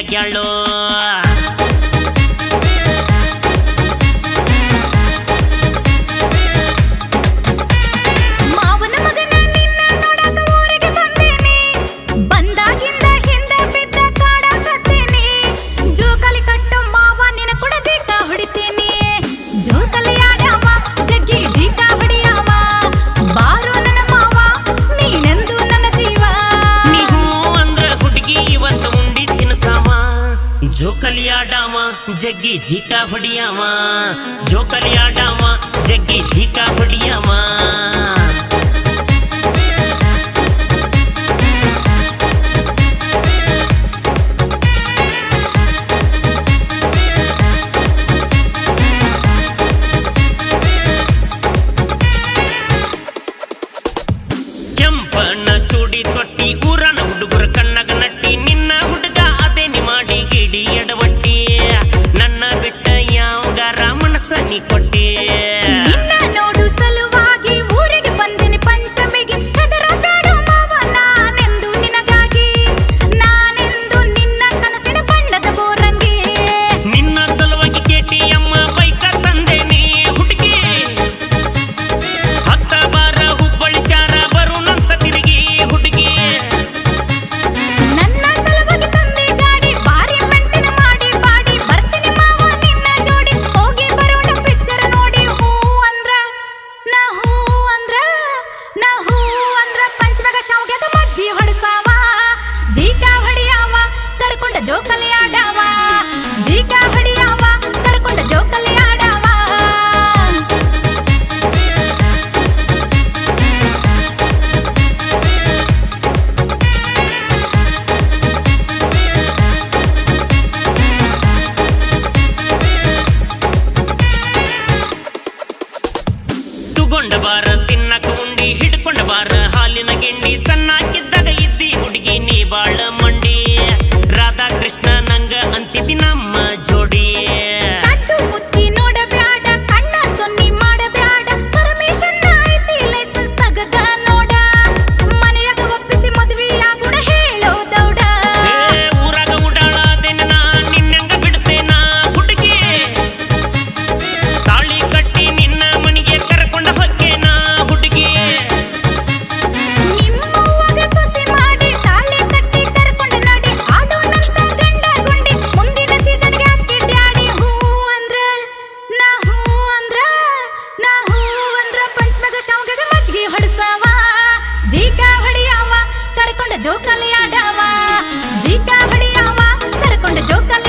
ಆಗ್ಯಾಳೋ ಜೋಕಲಿಯಾಡಾಮ ಜಗ್ಗಿ ಜಿಕಾ ಹೊಡಿಯಾಮ ಜೋಕಲಿಯಾಡಾಮ ಜಗ್ಗಿ ಜಿಕಾ ಹೊಡಿಯಾಮ ಕೆಂಪನ ಚೂಡಿ ತೊಟ್ಟಿ ಊರನ ಹುಡುಗರ ಕಣ್ಣಗ ನಟ್ಟಿ ನಿನ್ನ ಹುಡುಗ ಅದೇನಿ ಮಾಡಿ ಗಿಡಿ ಎಡವಟ್ಟಿ ನನ್ನ ಬಿಟ್ಟ ಯಾವಗಾರ ಮನಸ್ಸ ನೀ ಕೊಟ್ಟಿ ನೋಡು ಸಲುವಾಗಿ ಊರಿಗೆ ಬಂದಿನಿ ಪಂಚಮಿಗೆ ಹೆದರ ಬೇಡ ಮಾವ ನಾನೆಂದು ನಿನಗಾಗಿ ನಾನೆಂದು ನಿನ್ನ ಕನಸಿನ ಬಣ್ಣದ ಬೋರಂಗಿ ನಿನ್ನ ಸಲುವಾಗಿ KTM ಬೈಕ ತಂದೇನಿ ಹುಡುಗಿ ಹತ್ತ ಬಾರ ಹುಬ್ಬಳ್ಳಿ ಶಾರ ಬರುನಂತ ತಿರುಗಿ ಹುಡುಗಿ ನನ್ನ ಸಲುವಾಗಿ ತಂದೆ ಗಾಡಿ ಬಾರಿ ಮೆಂಟೆನ ಮಾಡಿ ಬಾಡಿ ಬರ್ತೀನಿ ಮಾವ ನಿನ್ನ ಜೋಡಿ ಹೋಗಿ ಬರೋಣ ಪಿಕ್ಚರ್ ನೋಡಿ ಹೂ ಅಂದ್ರ ಪಂಚಮಗ ಶಾವ್ಗೆದ ಮಜ್ಜಿ ಹೊಡ್ಸಾವ ಜೀಕಾ ಹೊಡಿಯಾವ ಕರ್ಕೊಂಡ ಜೋಕಲಿ ಆಡಾವ ಜೀಕಾ ಹೊಡಿಯಾವ ಕರ್ಕೊಂಡ ಜೋಕಲಿ ಆಡಾವ ತುಗೊಂಡ ಬಾರ ತಿನ್ನಕ ಉಂಡಿ ಹಿಡ್ಕೊಂಡ ಬಾರ ಹಾಲಿನ ಗಿಂಡಿ ಸಣ್ಣಾಕಿದ್ದಾಗ ಇದ್ದಿ ಹುಡುಗಿ ನೀ ಬಾಳ ಮಂಡಿ ರಾಧಾ ಕೃಷ್ಣ ನಂಗ ಅಂತಿದ್ದಿ ನಮ್ಮ ಜೋಡಿ ಕಟ್ಟು ಮುಚ್ಚಿ ನೋಡಬ್ಯಾಡ ಕಣ್ಣ ಸೊನ್ನಿ ಮಾಡಬ್ಯಾಡ ಪರ್ಮಿಷನ್ ಐತಿ ಲೈಸೆನ್ಸ್ ತಗದ ನೋಡ ಮನೆಯಾಗ ಒಪ್ಪಿಸಿ ಮದುವೆಯಾಗುಣ ಹೇಳೋ ದೌಡ ಊರಾಗ ಉಡಾಳದೇನ ನಿನ್ನಂಗ ಬಿಡ್ತೇನ ಹುಡುಗಿ ತಾಳಿ ಕಟ್ಟಿ ನಿನ್ನ ಮನೆಗೆ ಕರ್ಕೊಂಡ ಹೊಕ್ಕೇನ ಹುಡುಗಿ ನಿಮ್ಮವ್ವಗ ಸೊಸಿ ಮಾಡಿ ತಾಳಿ ಕಟ್ಟಿ ಕರ್ಕೊಂಡ ನಡಿ ಆಡೋನಂತ ಗಂಡ ಗುಂಡಿ ಮುಂದಿನ ಸೀಸನ್ಗೆ ಹಾಕಿ ಡ್ಯಾಡಿ ಹೂ ಅಂದ್ರ ಪಂಚಮಗ ಶಾವ್ಗೆಗ ಮಜ್ಜಿಗೆ ಹೊಡ್ಸಾವ ಜೀಕಾ ಹೊಡಿಯಾವ ಕರ್ಕೊಂಡ ಜೋಕಲಿ ಆಡಾವ ಜೀಕಾ ಹೊಡಿಯಾವ ಕರ್ಕೊಂಡ ಜೋಕಲಿ